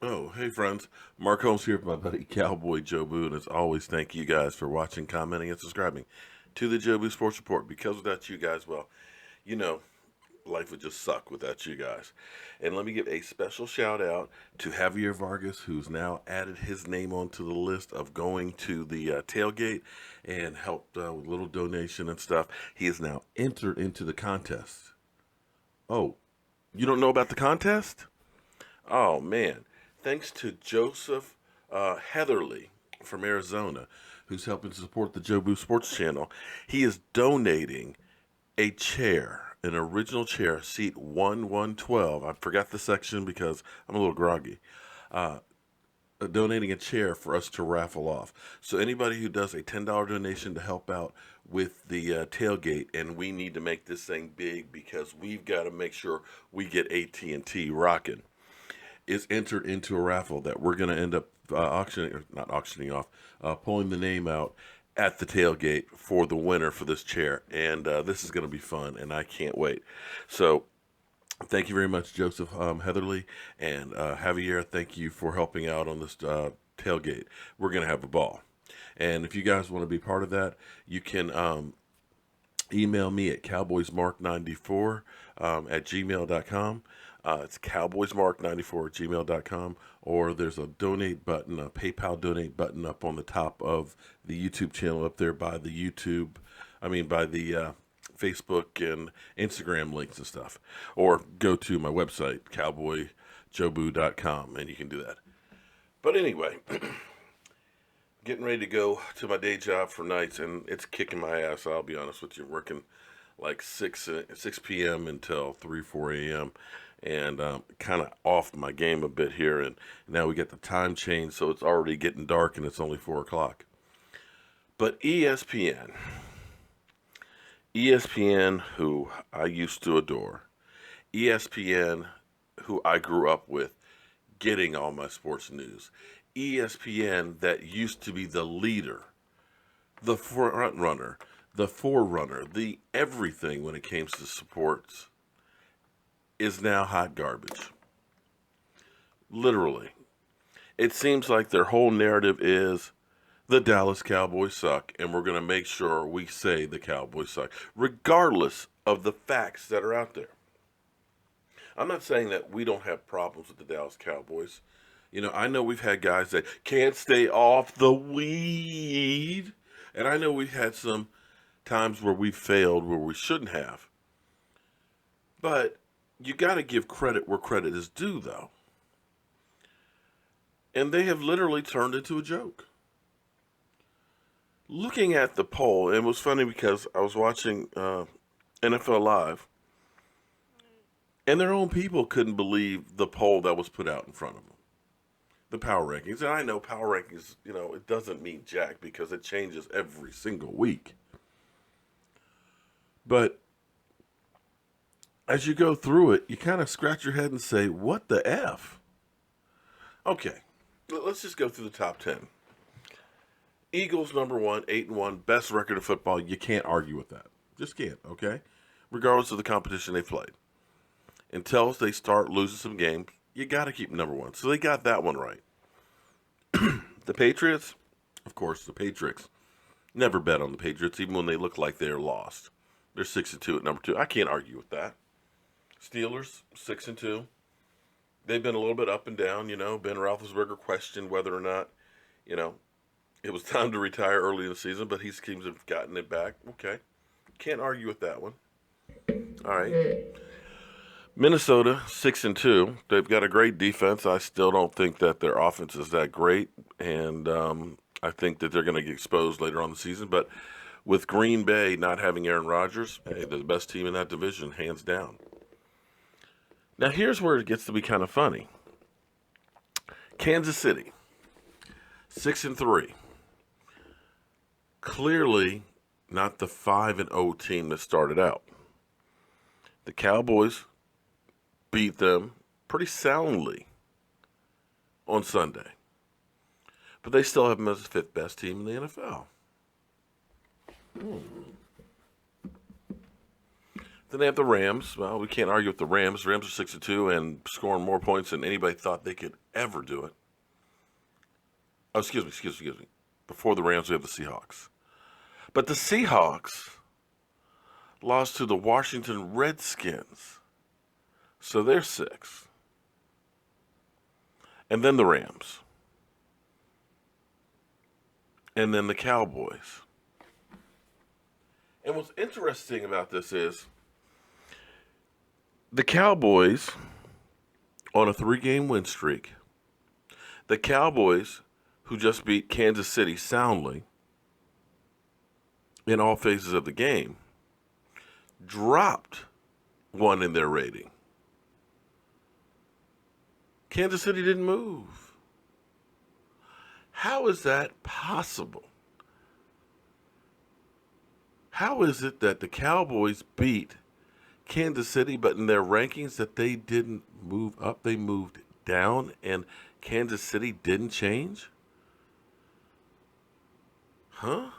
Oh, hey friends. Mark Holmes here with my buddy Cowboy Jobu, and as always, thank you guys for watching, commenting, and subscribing to the Jobu Sports Report. Because without you guys, well, you know, life would just suck without you guys. And let me give a special shout out to Javier Vargas, who's now added his name onto the list of going to the tailgate and helped with a little donation and stuff. He is now entered into the contest. Oh, you don't know about the contest? Oh man, thanks to Joseph Heatherly from Arizona, who's helping to support the Jobu Sports channel. He is donating a chair, an original chair, seat 1112. I forgot the section because I'm a little groggy. Uh, Donating a chair for us to raffle off. So anybody who does a $10 donation to help out with the tailgate, and we need to make this thing big because we've got to make sure we get AT&T rocking, is entered into a raffle that we're going to end up auctioning, or not auctioning off, pulling the name out at the tailgate for the winner for this chair. And this is going to be fun, and I can't wait. So thank you very much, Joseph Heatherly, and Javier. Thank you for helping out on this tailgate. We're going to have a ball. And if you guys want to be part of that, you can email me at cowboysmark94 at gmail.com. It's cowboysmark94 at gmail.com, or there's a donate button, a PayPal donate button up on the top of the YouTube channel up there by the by the Facebook and Instagram links and stuff. Or go to my website, cowboyjobu.com, and you can do that. But anyway, getting ready to go to my day job for nights, and it's kicking my ass. I'll be honest with you, working like 6 p.m. until 4 a.m. and kind of off my game a bit here. And now we get the time change, so it's already getting dark, and it's only 4 o'clock. But ESPN, who I used to adore, ESPN, who I grew up with, getting all my sports news. ESPN that used to be the leader, the front runner, the forerunner, the everything when it came to sports, is now hot garbage. Literally. It seems like their whole narrative is the Dallas Cowboys suck, and we're going to make sure we say the Cowboys suck, regardless of the facts that are out there. I'm not saying that we don't have problems with the Dallas Cowboys. You know, I know we've had guys that can't stay off the weed. And I know we've had some times where we failed where we shouldn't have. But you got to give credit where credit is due, though. And they have literally turned into a joke. Looking at the poll, and it was funny because I was watching NFL Live, and their own people couldn't believe the poll that was put out in front of them. The power rankings. And I know power rankings, it doesn't mean jack because it changes every single week. But as you go through it, you kind of scratch your head and say, what the F? Okay, let's just go through the top 10. Eagles, number one, 8-1, best record of football. You can't argue with that. Just can't, okay? Regardless of the competition they played. Until they start losing some games, you got to keep number one. So they got that one right. The Patriots, of course, the Patriots. Never bet on the Patriots, even when they look like they're lost. They're 6-2 at number two. I can't argue with that. Steelers, 6-2. They've been a little bit up and down. Ben Roethlisberger questioned whether or not, it was time to retire early in the season, but he seems to have gotten it back. Okay. Can't argue with that one. All right. Minnesota, 6-2. They've got a great defense. I still don't think that their offense is that great, and I think that they're going to get exposed later on in the season. But with Green Bay not having Aaron Rodgers, hey, they're the best team in that division, hands down. Now, here's where it gets to be kind of funny. Kansas City, 6-3. Clearly not the 5-0 team that started out. The Cowboys beat them pretty soundly on Sunday. But they still have them as the fifth best team in the NFL. Then they have the Rams. Well, we can't argue with the Rams. Rams are 6-2 and scoring more points than anybody thought they could ever do it. Oh, excuse me. Before the Rams, we have the Seahawks. But the Seahawks lost to the Washington Redskins. So they're 6. And then the Rams. And then the Cowboys. And what's interesting about this is the Cowboys on a 3-game win streak. The Cowboys, who just beat Kansas City soundly in all phases of the game, dropped 1 in their rating. Kansas City didn't move. How is that possible? How is it that the Cowboys beat Kansas City, but in their rankings that they didn't move up, they moved down, and Kansas City didn't change? Huh?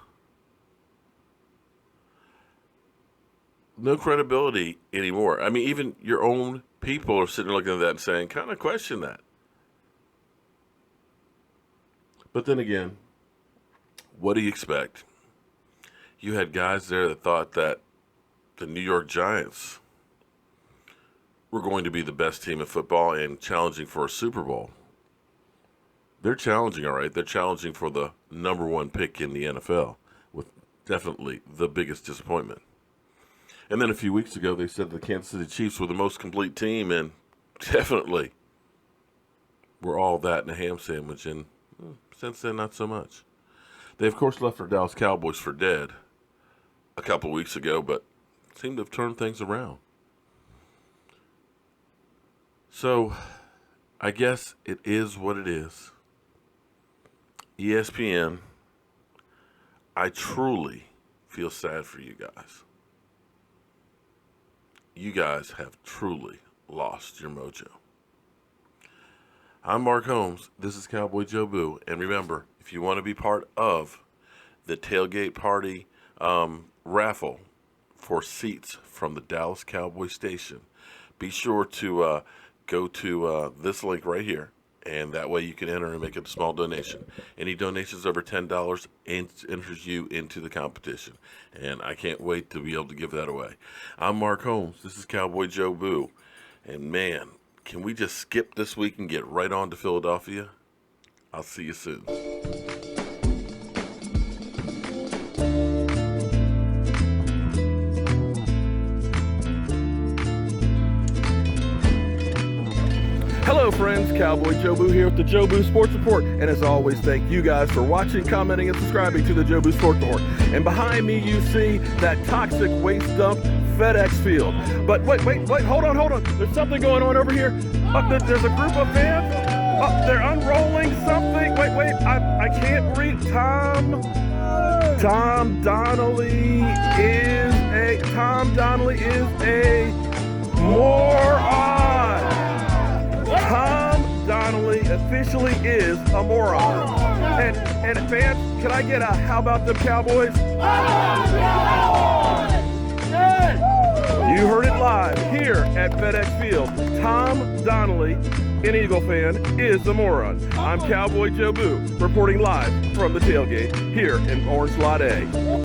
No credibility anymore. I mean, even your own people are sitting there looking at that and saying, kind of question that. But then again, what do you expect? You had guys there that thought that the New York Giants were going to be the best team in football and challenging for a Super Bowl. They're challenging, all right. They're challenging for the number 1 pick in the NFL, with definitely the biggest disappointment. And then a few weeks ago, they said the Kansas City Chiefs were the most complete team, and definitely were all that in a ham sandwich. And since then, not so much. They, of course, left our Dallas Cowboys for dead a couple of weeks ago, but seem to have turned things around. So, I guess it is what it is. ESPN, I truly feel sad for you guys. You guys have truly lost your mojo. I'm Mark Holmes. This is Cowboy Jobu. And remember, if you want to be part of the tailgate party raffle for seats from the Dallas Cowboys station, be sure to go to this link right here, and that way you can enter and make a small donation. Any donations over $10 enters you into the competition, and I can't wait to be able to give that away. I'm Mark Holmes. This is Cowboy Jobu, and man, can we just skip this week and get right on to Philadelphia? I'll see you soon. Hello friends, Cowboy Jobu here with the Jobu Sports Report, and as always, thank you guys for watching, commenting, and subscribing to the Jobu Sports Report. And behind me you see that toxic waste dump, FedEx Field. But wait, hold on. There's something going on over here. There's a group of fans. They're unrolling something. Wait, I can't read. Tom Donnelly is a moron. Tom Donnelly officially is a moron. And fans, can I get a how about them Cowboys? You heard it live here at FedEx Field. Tom Donnelly, an Eagle fan, is a moron. I'm Cowboy Jobu, reporting live from the tailgate here in Orange Lot A.